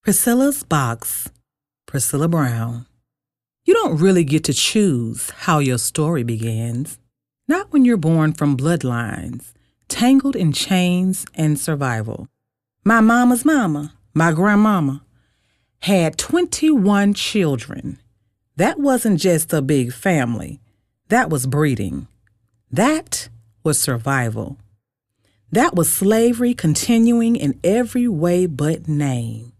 Priscilla'S Box, Priscilla Brown. You don't really get to choose how your story begins. Not when you're born from bloodlines, tangled in chains and survival. My mama's mama, my grandmama, had 21 children. That wasn't just a big family. That was breeding. That was survival. That was slavery continuing in every way but name.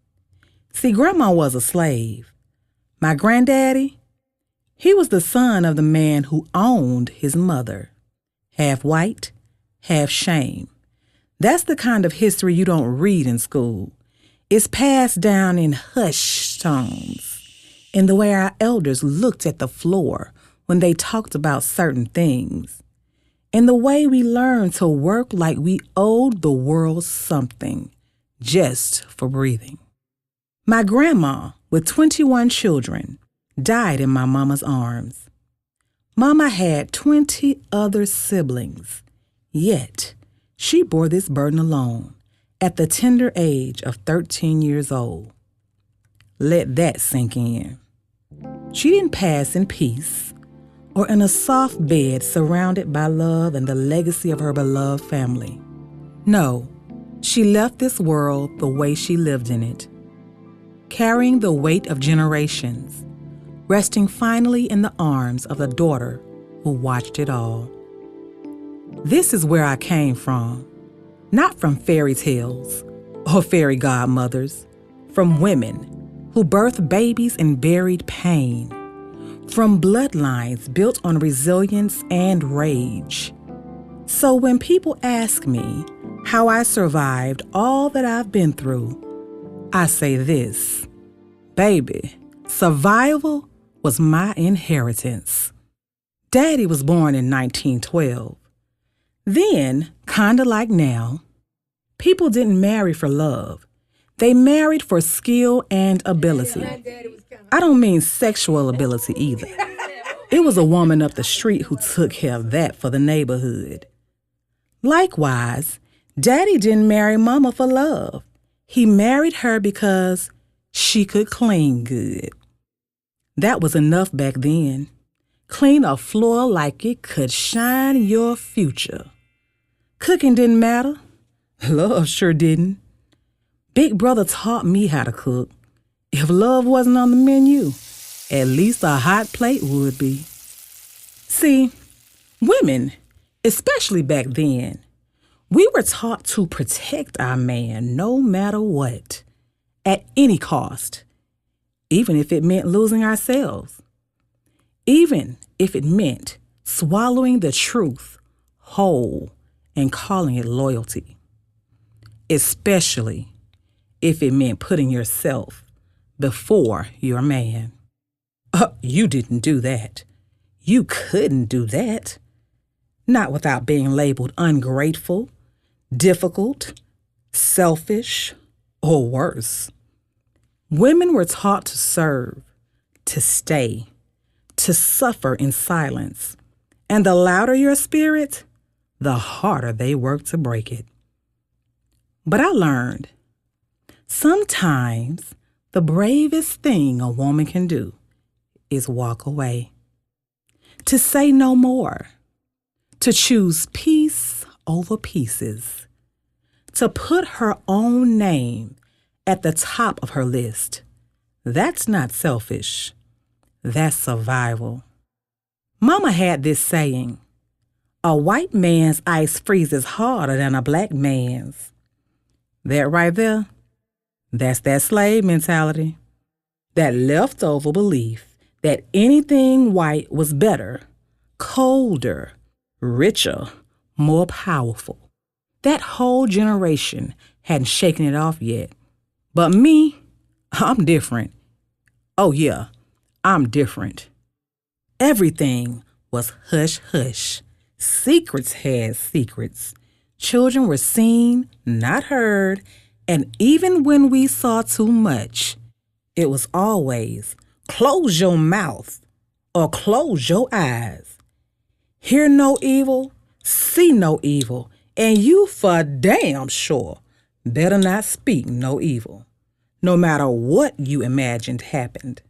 See, Grandma was a slave. My granddaddy, he was the son of the man who owned his mother. Half white, half shame. That's the kind of history you don't read in school. It's passed down in hushed tones, in the way our elders looked at the floor when they talked about certain things, in the way we learned to work like we owed the world something, just for breathing. My grandma, with 21 children, died in my mama's arms. Mama had 20 other siblings, yet she bore this burden alone at the tender age of 13 years old. Let that sink in. She didn't pass in peace or in a soft bed surrounded by love and the legacy of her beloved family. No, she left this world the way she lived in it, carrying the weight of generations, resting finally in the arms of the daughter who watched it all. This is where I came from, not from fairy tales or fairy godmothers, from women who birthed babies and buried pain, from bloodlines built on resilience and rage. So when people ask me how I survived all that I've been through, I say this, baby, survival was my inheritance. Daddy was born in 1912. Then, kinda like now, people didn't marry for love. They married for skill and ability. I don't mean sexual ability either. It was a woman up the street who took care of that for the neighborhood. Likewise, Daddy didn't marry Mama for love. He married her because she could clean good. That was enough back then. Clean a floor like it could shine your future. Cooking didn't matter. Love sure didn't. Big brother taught me how to cook. If love wasn't on the menu, at least a hot plate would be. See, women, especially back then, we were taught to protect our man no matter what, at any cost, even if it meant losing ourselves, even if it meant swallowing the truth whole and calling it loyalty, especially if it meant putting yourself before your man. You didn't do that. You couldn't do that. Not without being labeled ungrateful, difficult, selfish, or worse. Women were taught to serve, to stay, to suffer in silence. And the louder your spirit, the harder they work to break it. But I learned, sometimes the bravest thing a woman can do is walk away. To say no more. To choose peace over pieces. To put her own name at the top of her list. That's not selfish. That's survival. Mama had this saying, a white man's ice freezes harder than a black man's. That right there, that's that slave mentality. That leftover belief that anything white was better, colder, richer, more powerful. That whole generation hadn't shaken it off yet. But me, I'm different. Oh yeah, I'm different. Everything was hush-hush. Secrets had secrets. Children were seen, not heard, and even when we saw too much, it was always close your mouth or close your eyes. Hear no evil, see no evil, and you for damn sure better not speak no evil. no matter what you imagined happened.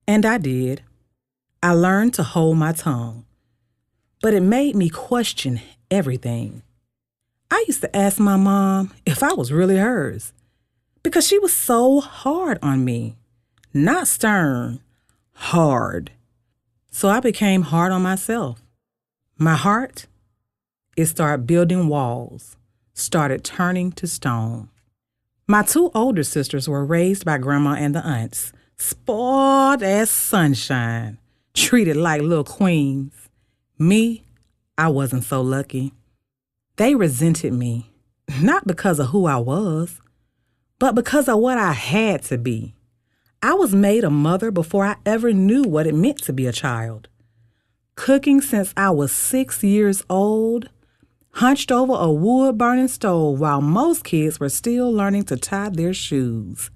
And I did. I learned to hold my tongue. But it made me question everything. I used to ask my mom if I was really hers, because she was so hard on me. Not stern, hard. So I became hard on myself. My heart, it started building walls, started turning to stone. My 2 older sisters were raised by grandma and the aunts, spoiled as sunshine, treated like little queens. Me, I wasn't so lucky. They resented me, not because of who I was, but because of what I had to be. I was made a mother before I ever knew what it meant to be a child. Cooking since I was 6 years old, hunched over a wood-burning stove while most kids were still learning to tie their shoes.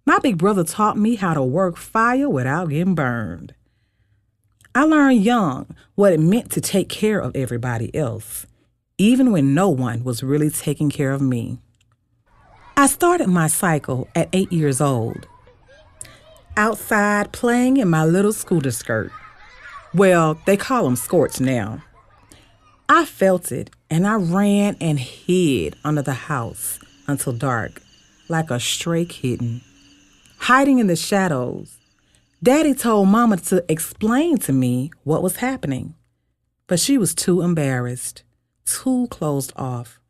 My big brother taught me how to work fire without getting burned. I learned young what it meant to take care of everybody else, even when no one was really taking care of me. I started my cycle at 8 years old, outside playing in my little scooter skirt. Well, they call them skirts now. I felt it, and I ran and hid under the house until dark, like a stray kitten, hiding in the shadows. Daddy told Mama to explain to me what was happening, but she was too embarrassed, too closed off.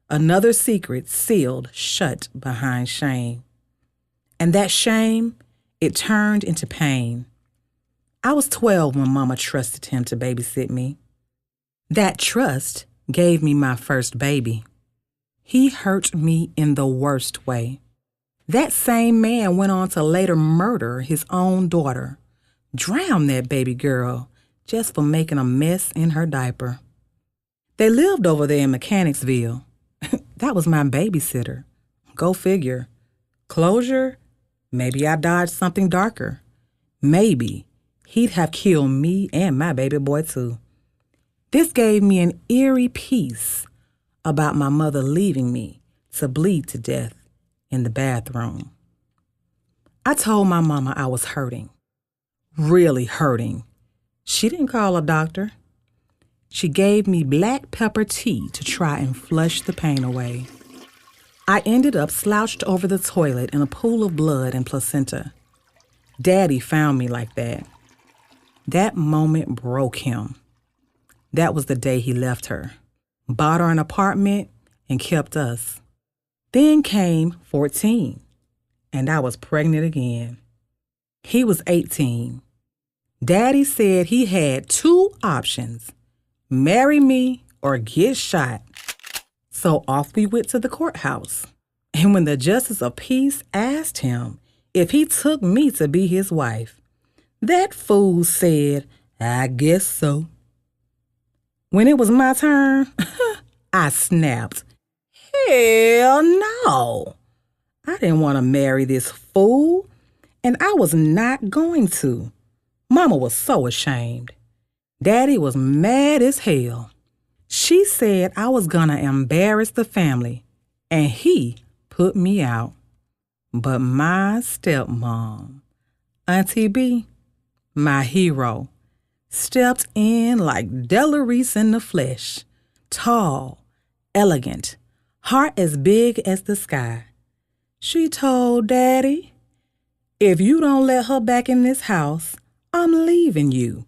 Another secret sealed shut behind shame. And that shame, it turned into pain. I was 12 when Mama trusted him to babysit me. That trust gave me my first baby. He hurt me in the worst way. That same man went on to later murder his own daughter, drown that baby girl just for making a mess in her diaper. They lived over there in Mechanicsville. That was my babysitter. Go figure. Closure? Maybe I dodged something darker. Maybe he'd have killed me and my baby boy too. This gave me an eerie peace about my mother leaving me to bleed to death in the bathroom. I told my mama I was hurting, really hurting. She didn't call a doctor. She gave me black pepper tea to try and flush the pain away. I ended up slouched over the toilet in a pool of blood and placenta. Daddy found me like that. That moment broke him. That was the day he left her, bought her an apartment, and kept us. Then came 14, and I was pregnant again. He was 18. Daddy said he had 2 options, marry me or get shot. So off we went to the courthouse. And when the justice of peace asked him if he took me to be his wife, that fool said, "I guess so." When it was my turn, I snapped. Hell no. I didn't want to marry this fool, and I was not going to. Mama was so ashamed. Daddy was mad as hell. She said I was gonna embarrass the family, and he put me out. But my stepmom, Auntie B, my hero, stepped in like Delarice in the flesh, tall, elegant, heart as big as the sky. She told Daddy, "If you don't let her back in this house, I'm leaving you,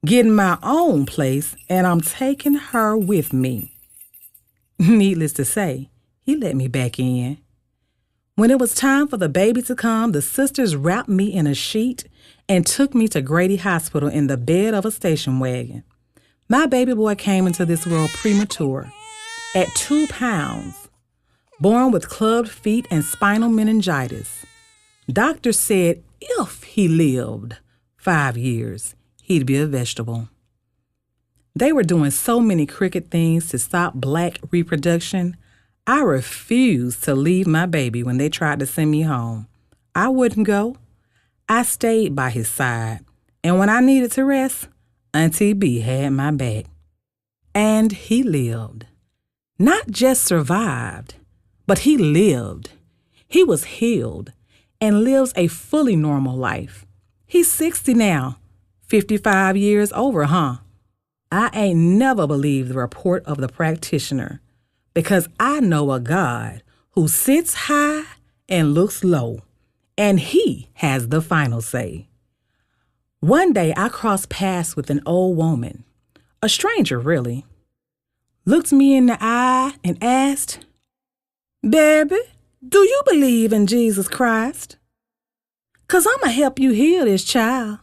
getting my own place, and I'm taking her with me." Needless to say, he let me back in. When it was time for the baby to come, the sisters wrapped me in a sheet and took me to Grady Hospital in the bed of a station wagon. My baby boy came into this world premature, at 2 pounds, born with clubbed feet and spinal meningitis. Doctors said if he lived 5 years, he'd be a vegetable. They were doing so many crooked things to stop black reproduction. I refused to leave my baby when they tried to send me home. I wouldn't go. I stayed by his side, and when I needed to rest, Auntie B had my back. And he lived. Not just survived, but he lived. He was healed, and lives a fully normal life. He's 60 now, 55 years over, huh? I ain't never believed the report of the practitioner because I know a God who sits high and looks low, and he has the final say. One day I crossed paths with an old woman, a stranger really, looked me in the eye and asked, "Baby, do you believe in Jesus Christ? 'Cause I'ma help you heal this child."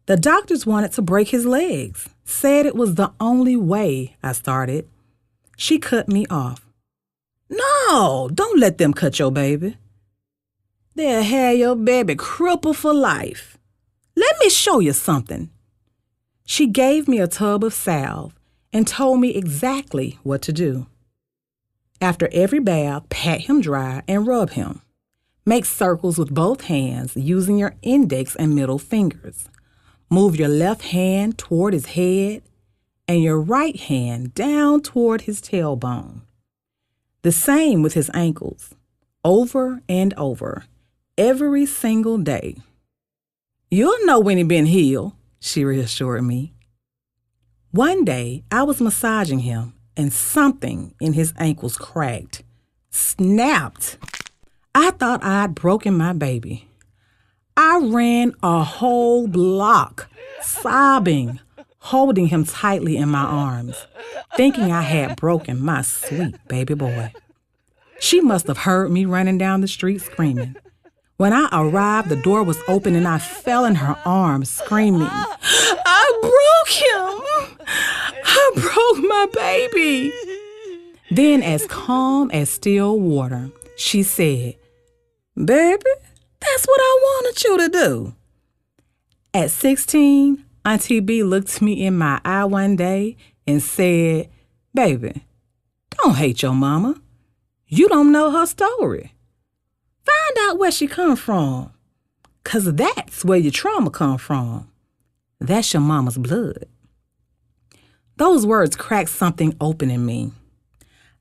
The doctors wanted to break his legs, said it was the only way, I started. She cut me off. "No, don't let them cut your baby. They'll have your baby crippled for life. Let me show you something." She gave me a tub of salve and told me exactly what to do. After every bath, pat him dry and rub him. Make circles with both hands using your index and middle fingers. Move your left hand toward his head and your right hand down toward his tailbone. The same with his ankles, over and over, every single day. "You'll know when he been healed," she reassured me. One day, I was massaging him and something in his ankles cracked, snapped. I thought I'd broken my baby. I ran a whole block, sobbing, holding him tightly in my arms, thinking I had broken my sweet baby boy. She must have heard me running down the street screaming. When I arrived, the door was open and I fell in her arms, screaming, "I broke him! I broke my baby!" Then, as calm as still water, she said, "Baby, that's what I wanted you to do." At 16, Auntie B looked me in my eye one day and said, "Baby, don't hate your mama. You don't know her story. Find out where she come from, 'cause that's where your trauma come from. That's your mama's blood." Those words cracked something open in me.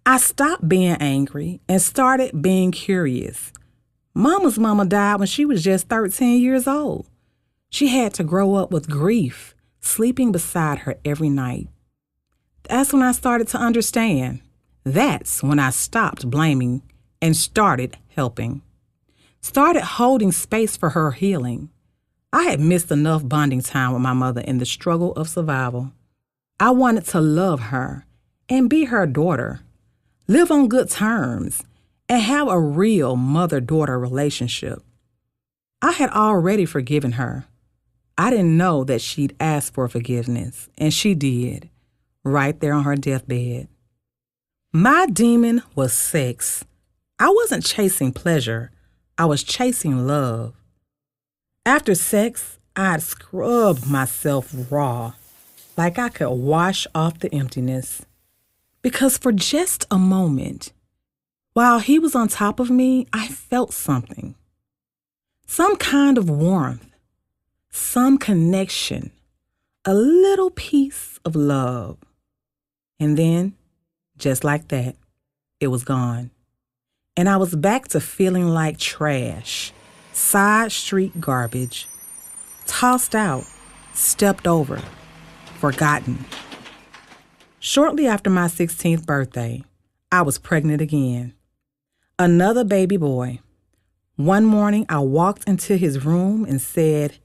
I stopped being angry and started being curious. Mama's mama died when she was just 13 years old. She had to grow up with grief, sleeping beside her every night. That's when I started to understand. That's when I stopped blaming and started helping. Started holding space for her healing. I had missed enough bonding time with my mother in the struggle of survival. I wanted to love her and be her daughter, live on good terms, and have a real mother-daughter relationship. I had already forgiven her. I didn't know that she'd ask for forgiveness, and she did, right there on her deathbed. My demon was sex. I wasn't chasing pleasure. I was chasing love. After sex, I'd scrub myself raw, like I could wash off the emptiness. Because for just a moment, while he was on top of me, I felt something. Some kind of warmth, some connection, a little piece of love. And then, just like that, it was gone. And I was back to feeling like trash, side street garbage, tossed out, stepped over, forgotten. Shortly after my 16th birthday, I was pregnant again. Another baby boy. One morning, I walked into his room and said,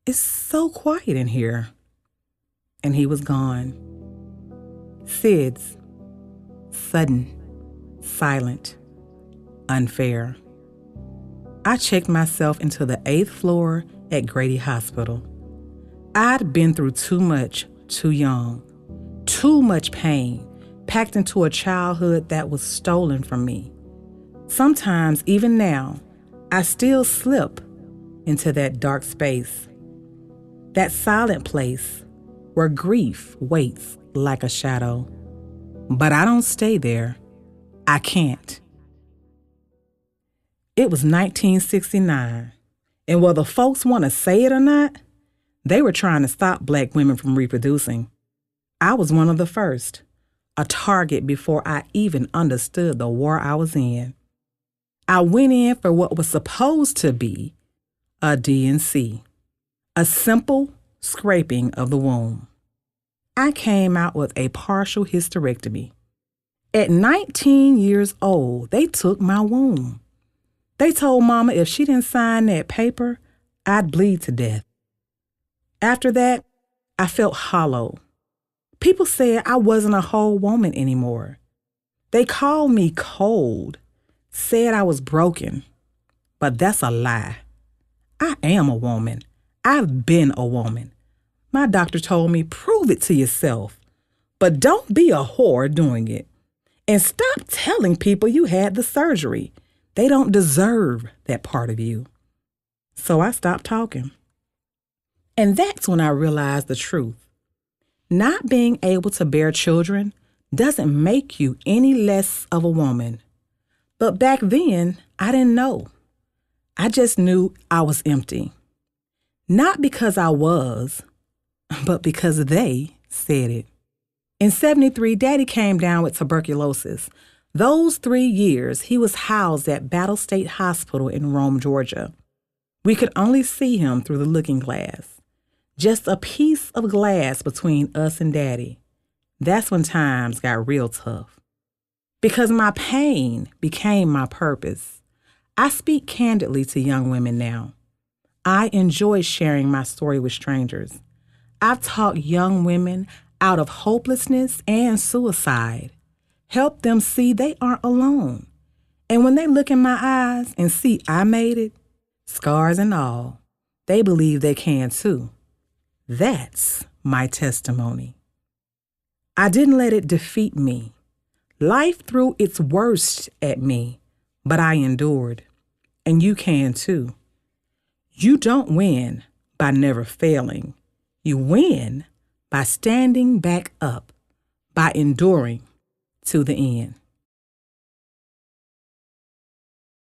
"It's so quiet in here." And he was gone. SIDS. Sudden. Silent. Unfair. I checked myself into the 8th floor at Grady Hospital. I'd been through too much, too young. Too much pain, packed into a childhood that was stolen from me. Sometimes, even now, I still slip into that dark space, that silent place where grief waits like a shadow. But I don't stay there. I can't. It was 1969, and whether folks want to say it or not, they were trying to stop Black women from reproducing. I was one of the first, a target before I even understood the war I was in. I went in for what was supposed to be a D&C, a simple scraping of the womb. I came out with a partial hysterectomy. At 19 years old, they took my womb. They told Mama if she didn't sign that paper, I'd bleed to death. After that, I felt hollow. People said I wasn't a whole woman anymore. They called me cold, said I was broken. But that's a lie. I am a woman. I've been a woman. My doctor told me, prove it to yourself. But don't be a whore doing it. And stop telling people you had the surgery. They don't deserve that part of you. So I stopped talking. And that's when I realized the truth. Not being able to bear children doesn't make you any less of a woman. But back then, I didn't know. I just knew I was empty. Not because I was, but because they said it. In 1973, Daddy came down with tuberculosis. Those 3 years, he was housed at Battle State Hospital in Rome, Georgia. We could only see him through the looking glass. Just a piece of glass between us and Daddy. That's when times got real tough. Because my pain became my purpose. I speak candidly to young women now. I enjoy sharing my story with strangers. I've taught young women out of hopelessness and suicide. Help them see they aren't alone. And when they look in my eyes and see I made it, scars and all, they believe they can too. That's my testimony. I didn't let it defeat me. Life threw its worst at me, but I endured. And you can too. You don't win by never failing. You win by standing back up, by enduring to the end.